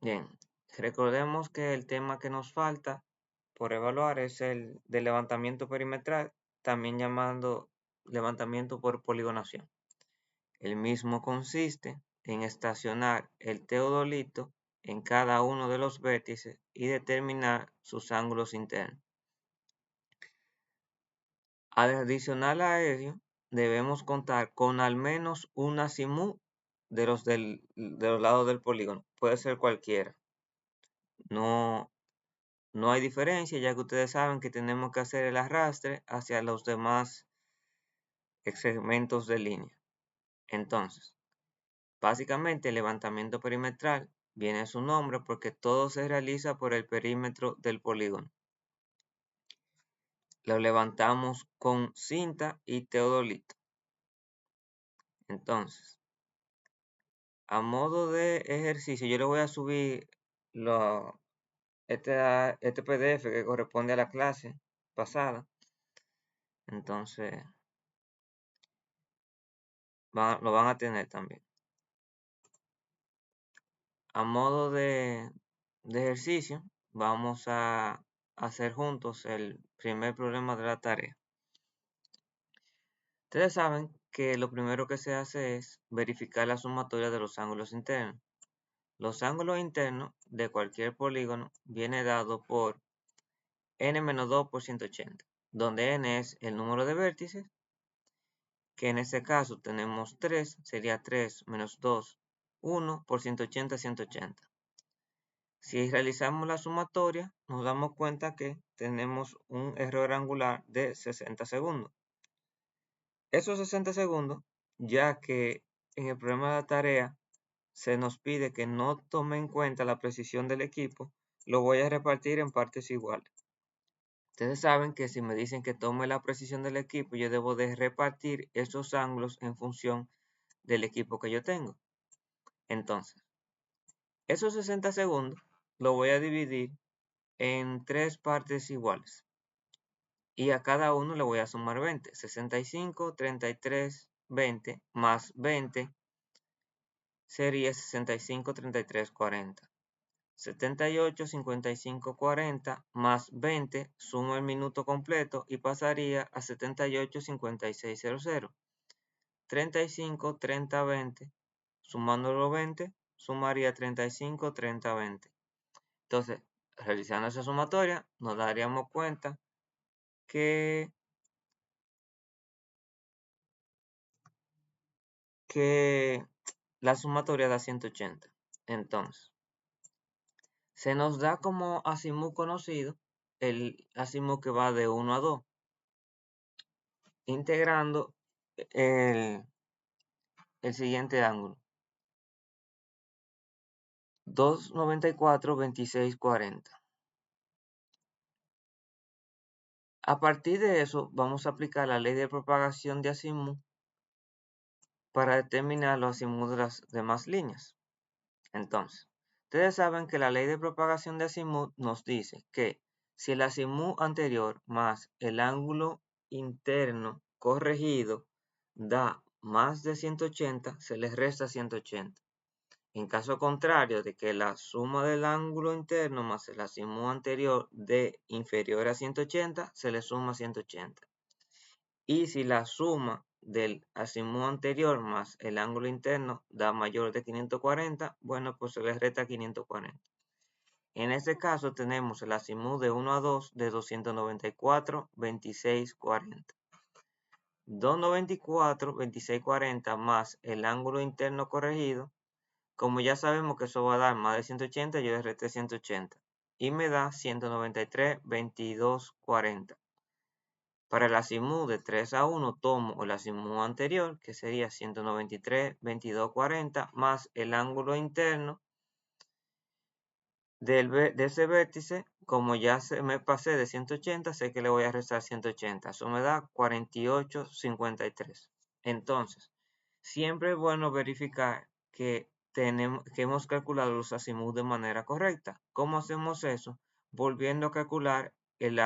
Bien, recordemos que el tema que nos falta por evaluar es el de levantamiento perimetral, también llamado levantamiento por poligonación. El mismo consiste en estacionar el teodolito en cada uno de los vértices y determinar sus ángulos internos. Adicional a ello, debemos contar con al menos un azimut de los lados del polígono. Puede ser cualquiera. No hay diferencia, ya que ustedes saben que tenemos que hacer el arrastre hacia los demás segmentos de línea. Entonces, básicamente el levantamiento perimetral viene a su nombre porque todo se realiza por el perímetro del polígono. Lo levantamos con cinta y teodolito. Entonces, a modo de ejercicio, yo le voy a subir este PDF que corresponde a la clase pasada. Entonces, lo van a tener también. A modo de ejercicio, vamos a hacer juntos el primer problema de la tarea. Ustedes saben que lo primero que se hace es verificar la sumatoria de los ángulos internos. Los ángulos internos de cualquier polígono viene dado por n-2 por 180, donde n es el número de vértices, que en este caso tenemos 3, sería 3 menos 2, 1 por 180, 180. Si realizamos la sumatoria, nos damos cuenta que tenemos un error angular de 60 segundos. Esos 60 segundos, ya que en el problema de la tarea se nos pide que no tome en cuenta la precisión del equipo, lo voy a repartir en partes iguales. Ustedes saben que si me dicen que tome la precisión del equipo, yo debo de repartir esos ángulos en función del equipo que yo tengo. Entonces, esos 60 segundos lo voy a dividir en 3 partes iguales. Y a cada uno le voy a sumar 20. 65, 33, 20 más 20 sería 65, 33, 40. 78, 55, 40 más 20, sumo el minuto completo y pasaría a 78, 56, 00. 35, 30, 20, sumando los 20, sumaría 35, 30, 20. Entonces, realizando esa sumatoria, nos daríamos cuenta que la sumatoria da 180. Entonces, se nos da como azimut conocido el azimut que va de 1 a 2, integrando el siguiente ángulo. 294, 26, 40. A partir de eso, vamos a aplicar la ley de propagación de azimut para determinar los azimuts de las demás líneas. Entonces, ustedes saben que la ley de propagación de azimut nos dice que si el azimut anterior más el ángulo interno corregido da más de 180, se les resta 180. En caso contrario de que la suma del ángulo interno más el azimut anterior dé inferior a 180, se le suma 180. Y si la suma del azimut anterior más el ángulo interno da mayor de 540, bueno, pues se le resta 540. En este caso tenemos el azimut de 1 a 2 de 294, 26, 40. 294, 26, 40 más el ángulo interno corregido. Como ya sabemos que eso va a dar más de 180, yo le resté 180. Y me da 193, 22, 40. Para el azimut de 3 a 1 tomo el azimut anterior, que sería 193, 22, 40, más el ángulo interno de ese vértice. Como ya me pasé de 180, sé que le voy a restar 180. Eso me da 48, 53. Entonces, siempre es bueno verificar que hemos calculado los azimuts de manera correcta. ¿Cómo hacemos eso? Volviendo a calcular el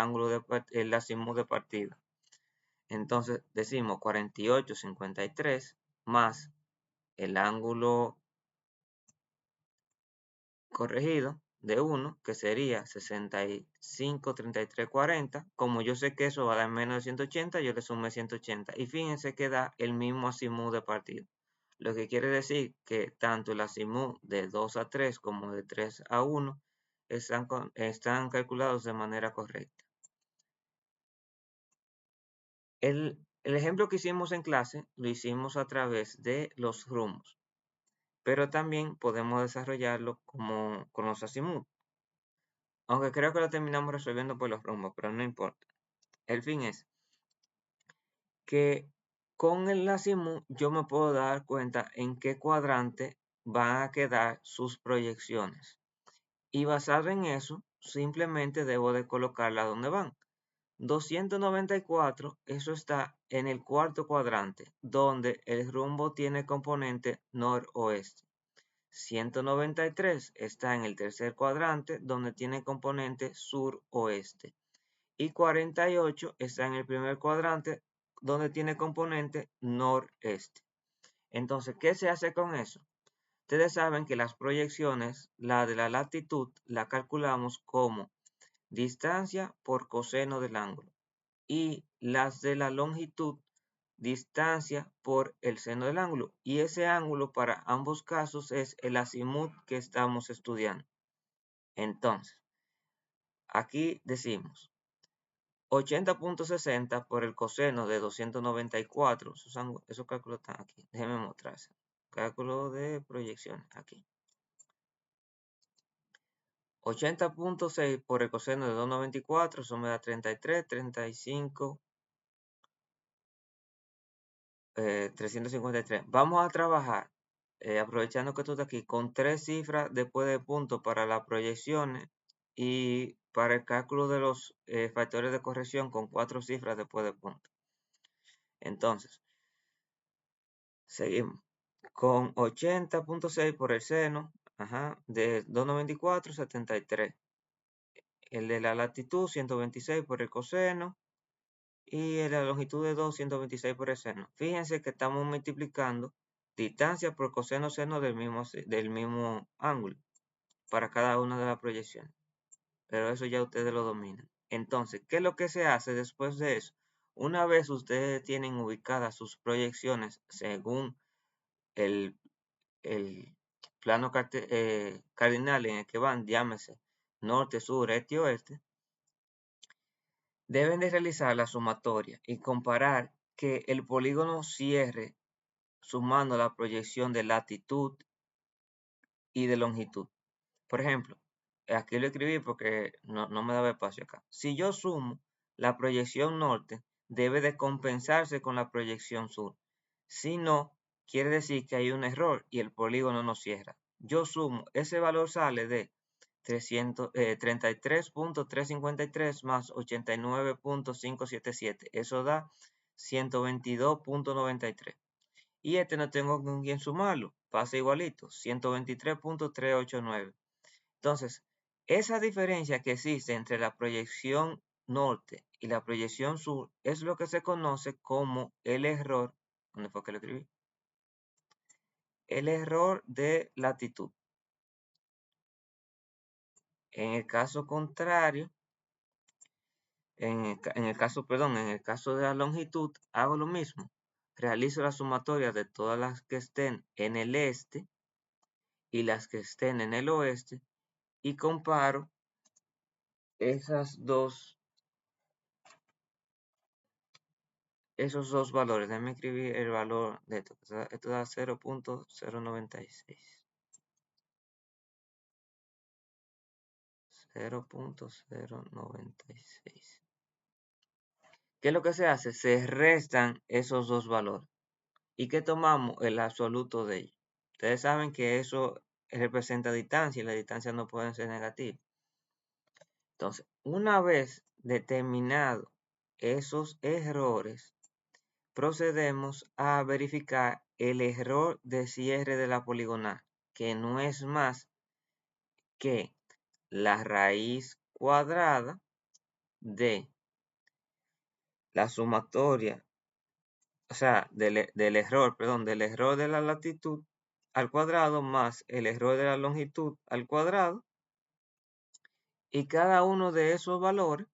azimut de partida. Entonces decimos 48, 53 más el ángulo corregido de 1, que sería 65, 33, 40. Como yo sé que eso va a dar menos de 180, yo le sumé 180. Y fíjense que da el mismo azimut de partida. Lo que quiere decir que tanto el azimut de 2 a 3 como de 3 a 1 están calculados de manera correcta. El ejemplo que hicimos en clase lo hicimos a través de los rumbos, pero también podemos desarrollarlo con los azimut. Aunque creo que lo terminamos resolviendo por los rumbos, pero no importa. El fin es que con el azimut yo me puedo dar cuenta en qué cuadrante van a quedar sus proyecciones. Y basado en eso, simplemente debo de colocarla donde van. 294, eso está en el cuarto cuadrante, donde el rumbo tiene componente noroeste. 193 está en el tercer cuadrante, donde tiene componente suroeste. Y 48 está en el primer cuadrante, donde tiene componente noreste. Entonces, ¿qué se hace con eso? Ustedes saben que las proyecciones, la de la latitud, la calculamos como distancia por coseno del ángulo. Y las de la longitud, distancia por el seno del ángulo. Y ese ángulo para ambos casos es el azimut que estamos estudiando. Entonces, aquí decimos 80.60 por el coseno de 294. Esos cálculos están aquí. Déjenme mostrarse. Cálculo de proyección aquí. 80.6 por el coseno de 294. Eso me da 33, 35, 353. Vamos a trabajar, aprovechando que tú estás aquí, con 3 cifras después de punto para las proyecciones y para el cálculo de los factores de corrección con 4 cifras después de punto. Entonces, seguimos con 80.6 por el seno, de 294, 73. El de la latitud, 126 por el coseno, y la longitud de 2, 126 por el seno. Fíjense que estamos multiplicando distancia por coseno seno del mismo ángulo para cada una de las proyecciones. Pero eso ya ustedes lo dominan. Entonces, ¿qué es lo que se hace después de eso? Una vez ustedes tienen ubicadas sus proyecciones según el plano cardinal en el que van, llámese norte, sur, este y oeste, deben de realizar la sumatoria y comparar que el polígono cierre sumando la proyección de latitud y de longitud. Por ejemplo, aquí lo escribí porque no me daba espacio acá. Si yo sumo la proyección norte, debe de compensarse con la proyección sur. Si no, quiere decir que hay un error y el polígono no cierra. Yo sumo, ese valor sale de 33.353 más 89.577. Eso da 122.93. Y este no tengo con quién sumarlo. Pasa igualito, 123.389. Entonces, esa diferencia que existe entre la proyección norte y la proyección sur es lo que se conoce como el error. ¿Dónde fue que lo escribí? El error de latitud. En el caso contrario, en el caso de la longitud, hago lo mismo. Realizo la sumatoria de todas las que estén en el este y las que estén en el oeste y comparo esos dos valores. Déjame escribir el valor de esto. Esto da 0.096. 0.096. ¿Qué es lo que se hace? Se restan esos dos valores. ¿Y qué tomamos? El absoluto de ellos. Ustedes saben que eso representa distancia y la distancia no puede ser negativa. Entonces, una vez determinado esos errores, procedemos a verificar el error de cierre de la poligonal, que no es más que la raíz cuadrada de la sumatoria, o sea, del error de la latitud al cuadrado más el error de la longitud al cuadrado, y cada uno de esos valores,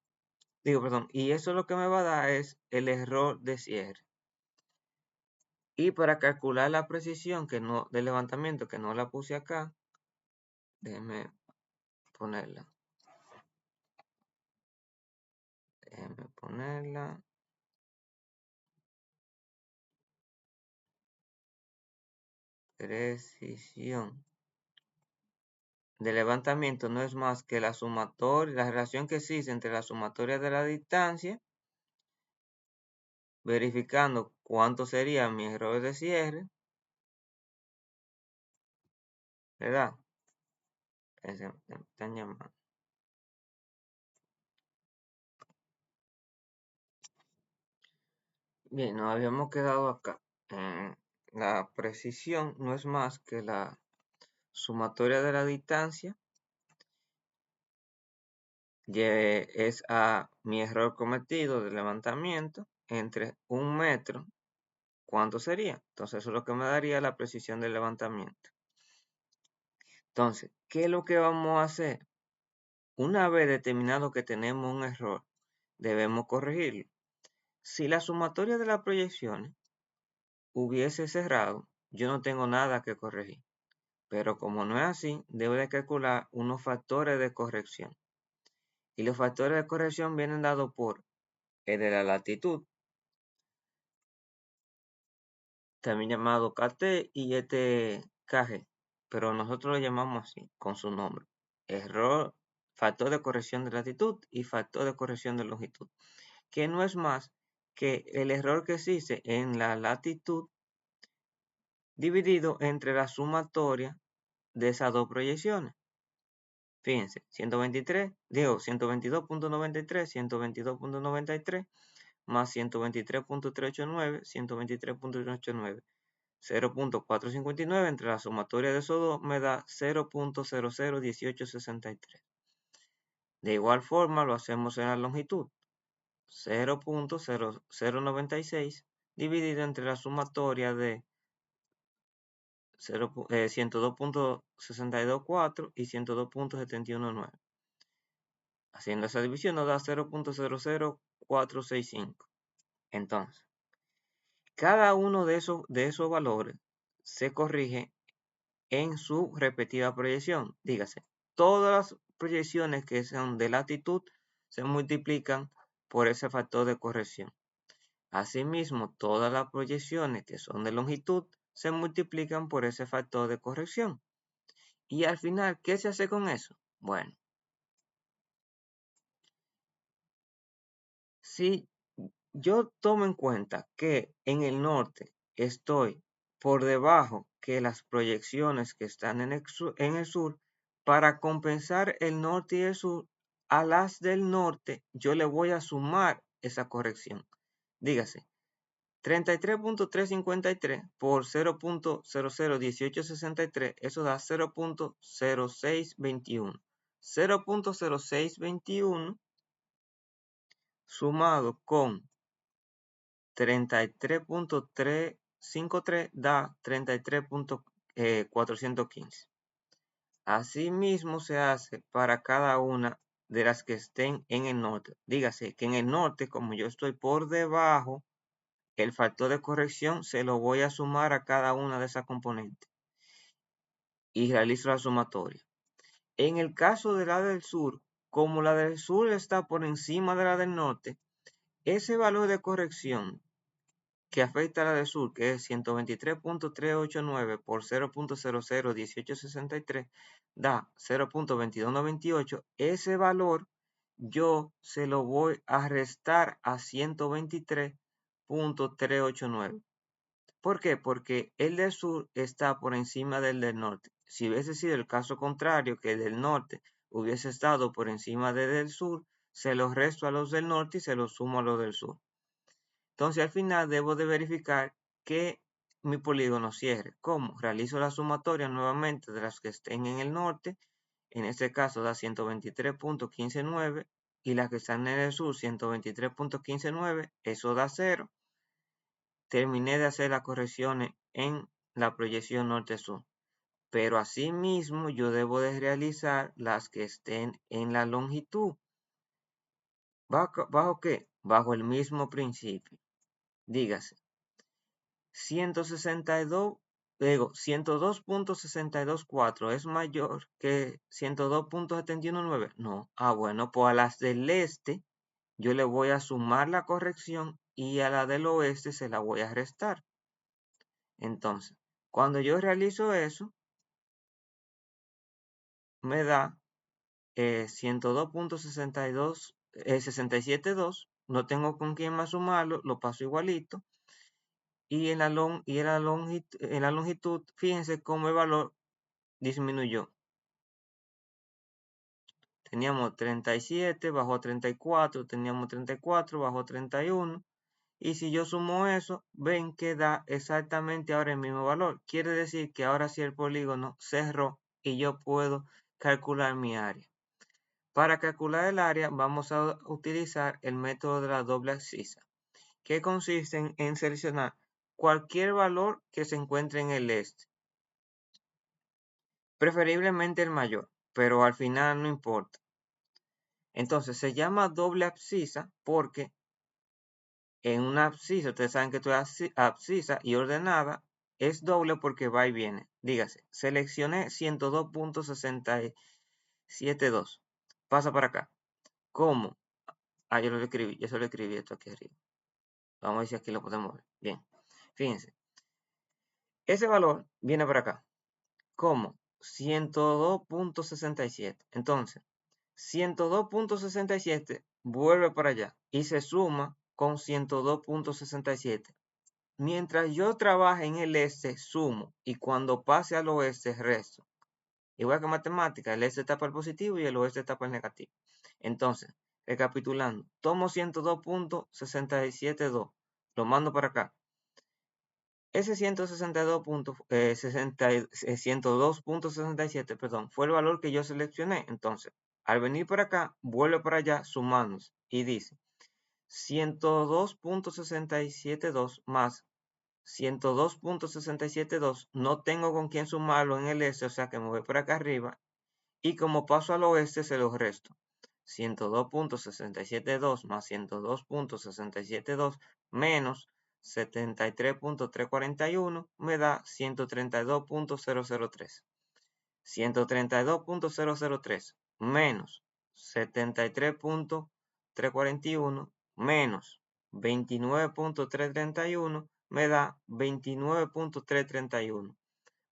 y eso lo que me va a dar es el error de cierre. Y para calcular la precisión del levantamiento, que no la puse acá, déjenme ponerla. Precisión de levantamiento no es más que la relación que existe entre la sumatoria de la distancia, verificando cuánto sería mi error de cierre, ¿verdad? Están llamando. Bien, nos habíamos quedado acá. La precisión no es más que la sumatoria de la distancia es a mi error cometido de levantamiento entre 1 metro. ¿Cuánto sería? Entonces eso es lo que me daría la precisión del levantamiento. Entonces, ¿qué es lo que vamos a hacer? Una vez determinado que tenemos un error, debemos corregirlo. Si la sumatoria de las proyecciones hubiese cerrado, yo no tengo nada que corregir. Pero como no es así, debo de calcular unos factores de corrección. Y los factores de corrección vienen dados por el de la latitud, también llamado KT, y este KG, pero nosotros lo llamamos así, con su nombre. Error, factor de corrección de latitud y factor de corrección de longitud, que no es más que el error que existe en la latitud dividido entre la sumatoria de esas dos proyecciones. Fíjense, 122.93, 122.93 más 123.389, 123.389, 0.459 entre la sumatoria de esos dos me da 0.001863. De igual forma lo hacemos en la longitud. 0.0096 dividido entre la sumatoria de 102.624 y 102.719. Haciendo esa división nos da 0.00465. Entonces, cada uno de esos valores se corrige en su repetida proyección. Dígase, todas las proyecciones que sean de latitud se multiplican por ese factor de corrección. Asimismo, todas las proyecciones que son de longitud se multiplican por ese factor de corrección. Y al final, ¿qué se hace con eso? Bueno, si yo tomo en cuenta que en el norte estoy por debajo que las proyecciones que están en el sur, para compensar el norte y el sur, a las del norte yo le voy a sumar esa corrección. Dígase, 33.353 por 0.001863, eso da 0.0621. 0.0621 sumado con 33.353 da 33.415. Asimismo se hace para cada una de las que estén en el norte. Dígase que en el norte, como yo estoy por debajo, el factor de corrección se lo voy a sumar a cada una de esas componentes y realizo la sumatoria. En el caso de la del sur, como la del sur está por encima de la del norte, ese valor de corrección que afecta a la del sur, que es 123.389 por 0.001863, da 0.2298. Ese valor yo se lo voy a restar a 123.389. ¿Por qué? Porque el del sur está por encima del norte. Si hubiese sido el caso contrario, que el del norte hubiese estado por encima del sur, se los resto a los del norte y se los sumo a los del sur. Entonces al final debo de verificar que mi polígono cierre. ¿Cómo? Realizo la sumatoria nuevamente de las que estén en el norte. En este caso da 123.159 y las que están en el sur 123.159. Eso da 0. Terminé de hacer las correcciones en la proyección norte-sur. pero asimismo yo debo de realizar las que estén en la longitud. ¿Bajo qué? Bajo el mismo principio. Dígase, 102.624 es mayor que 102.719. No. Bueno, pues a las del este yo le voy a sumar la corrección y a la del oeste se la voy a restar. Entonces, cuando yo realizo eso, me da 102.672, no tengo con quién más sumarlo, lo paso igualito. Y en la longitud, fíjense cómo el valor disminuyó. Teníamos 37, bajó a 34, teníamos 34, bajó a 31. Y si yo sumo eso, ven que da exactamente ahora el mismo valor. Quiere decir que ahora sí el polígono cerró y yo puedo calcular mi área. Para calcular el área vamos a utilizar el método de la doble abscisa, que consiste en seleccionar cualquier valor que se encuentre en el este. Preferiblemente el mayor, pero al final no importa. Entonces se llama doble abscisa porque en una abscisa, ustedes saben que toda abscisa y ordenada es doble porque va y viene. Dígase, seleccioné 102.672. Pasa para acá. ¿Cómo? Yo lo escribí, yo solo escribí esto aquí arriba. Vamos a ver si aquí lo podemos ver. Bien, fíjense. Ese valor viene para acá. ¿Cómo? 102.67. Entonces, 102.67 vuelve para allá y se suma con 102.67. Mientras yo trabaje en el este, sumo, y cuando pase al oeste, resto. Igual que matemática, el este está para el positivo y el oeste está para el negativo. Entonces, recapitulando, tomo 102.672, lo mando para acá. Ese 102.67, perdón, fue el valor que yo seleccioné. Entonces, al venir por acá, vuelve para allá sumándose y dice 102.672 más 102.672, no tengo con quién sumarlo en el este, o sea que me voy por acá arriba, y como paso al oeste se los resto. 102.672 más 102.672 menos 73.341 me da 132.003. 132.003 menos 73.341 menos 29.331 me da 29.331.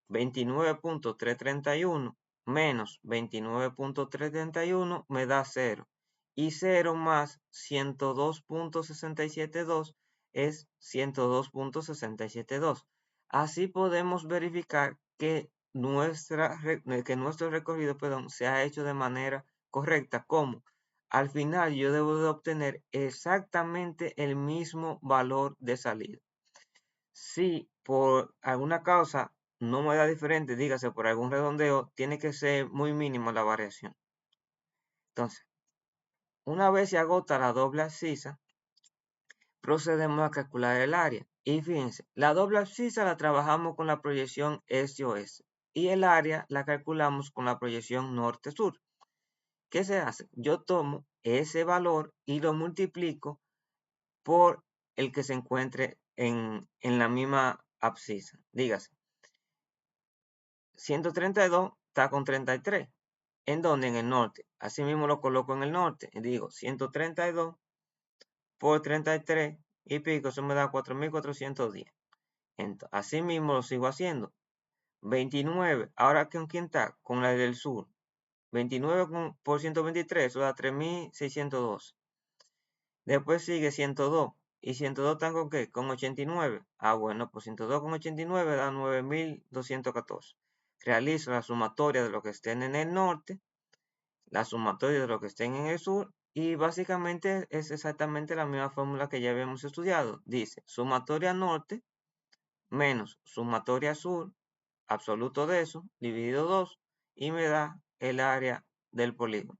29.331 menos 29.331 me da 0. Y 0 más 102.672 es 102.672. Así podemos verificar que nuestro recorrido, se ha hecho de manera correcta. ¿Cómo? Al final yo debo de obtener exactamente el mismo valor de salida. Si por alguna causa no me da diferente, dígase por algún redondeo, tiene que ser muy mínima la variación. Entonces, una vez se agota la doble abscisa, procedemos a calcular el área. Y fíjense, la doble abscisa la trabajamos con la proyección este-oeste y el área la calculamos con la proyección norte-sur. ¿Qué se hace? Yo tomo ese valor y lo multiplico por el que se encuentre en la misma abscisa. Dígase, 132 está con 33. ¿En dónde? En el norte. Así mismo lo coloco en el norte. Y digo 132 por 33 y pico, eso me da 4.410. Así mismo lo sigo haciendo. 29, ahora ¿con quién está? Con la del sur. 29 por 123, eso da 3.602. Después sigue 102. ¿Y 102 están con qué? Con 89. Bueno, pues 102 con 89 da 9.214. Realizo la sumatoria de lo que estén en el norte, la sumatoria de lo que estén en el sur, y básicamente es exactamente la misma fórmula que ya habíamos estudiado. Dice sumatoria norte menos sumatoria sur, absoluto de eso, dividido 2, y me da el área del polígono.